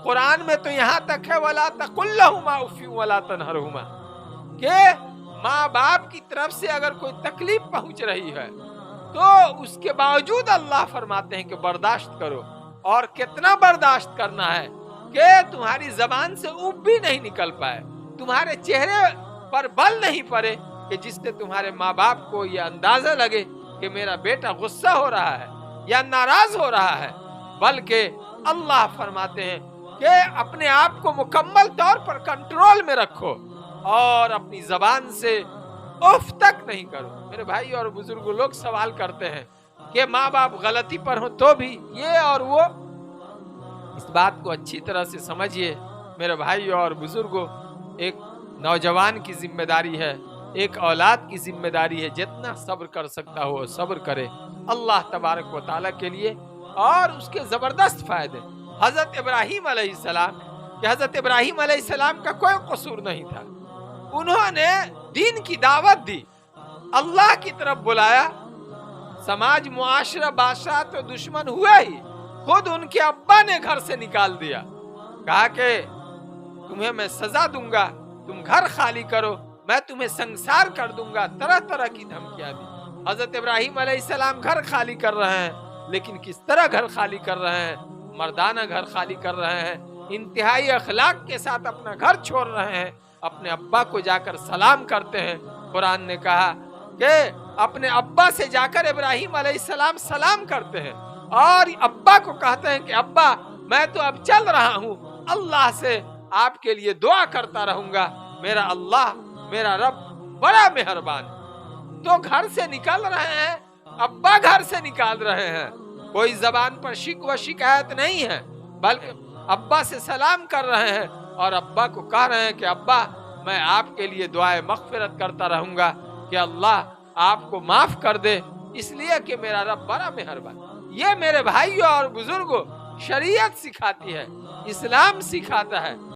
قرآن میں تو یہاں تک ہے وَلَا تَقُلْ لَهُمَا اُفٍّ وَلَا تَنْهَرْهُمَا کہ ماں باپ کی طرف سے اگر کوئی تکلیف پہنچ رہی ہے تو اس کے باوجود اللہ فرماتے ہیں کہ برداشت کرو. اور کتنا برداشت کرنا ہے کہ تمہاری زبان سے اف بھی نہیں نکل پائے، تمہارے چہرے پر بل نہیں پڑے کہ جس سے تمہارے ماں باپ کو یہ اندازہ لگے کہ میرا بیٹا غصہ ہو رہا ہے یا ناراض ہو رہا ہے، بلکہ اللہ فرماتے ہیں کہ اپنے آپ کو مکمل طور پر کنٹرول میں رکھو اور اپنی زبان سے اف تک نہیں کرو. میرے بھائی اور بزرگ لوگ سوال کرتے ہیں کہ ماں باپ غلطی پر ہوں تو بھی یہ اور وہ. اس بات کو اچھی طرح سے سمجھیے میرے بھائی اور بزرگوں، ایک نوجوان کی ذمہ داری ہے، ایک اولاد کی ذمہ داری ہے، جتنا صبر کر سکتا ہو صبر کرے اللہ تبارک و تعالیٰ کے لیے. اور اس کے زبردست فائدے. حضرت ابراہیم علیہ السلام کہ حضرت ابراہیم علیہ السلام کا کوئی قصور نہیں تھا، انہوں نے دین کی دعوت دی، اللہ کی طرف بلایا. سماج معاشرہ بادشاہ تو دشمن ہوئے ہی، خود ان کے ابا نے گھر سے نکال دیا، کہا کہ تمہیں میں سزا دوں گا، تم گھر خالی کرو، میں تمہیں سنسار کر دوں گا. طرح طرح کی دھمکیاں دی. حضرت ابراہیم علیہ السلام گھر خالی کر رہے ہیں، لیکن کس طرح گھر خالی کر رہے ہیں؟ مردانہ گھر خالی کر رہے ہیں، انتہائی اخلاق کے ساتھ اپنا گھر چھوڑ رہے ہیں، اپنے ابا کو جا کر سلام کرتے ہیں. قرآن نے کہا کہ اپنے ابا سے جا کر ابراہیم علیہ السلام سلام کرتے ہیں اور ابا کو کہتے ہیں کہ ابا میں تو اب چل رہا ہوں، اللہ سے آپ کے لیے دعا کرتا رہوں گا، میرا اللہ میرا رب بڑا مہربان. تو گھر سے نکل رہے ہیں، ابا گھر سے نکال رہے ہیں، کوئی زبان پر شک و شکایت نہیں ہے، بلکہ ابا سے سلام کر رہے ہیں اور ابا کو کہہ رہے ہیں کہ ابا میں آپ کے لیے دعائے مغفرت کرتا رہوں گا کہ اللہ آپ کو معاف کر دے، اس لیے کہ میرا رب بڑا مہربان. یہ میرے بھائیوں اور بزرگوں شریعت سکھاتی ہے، اسلام سکھاتا ہے.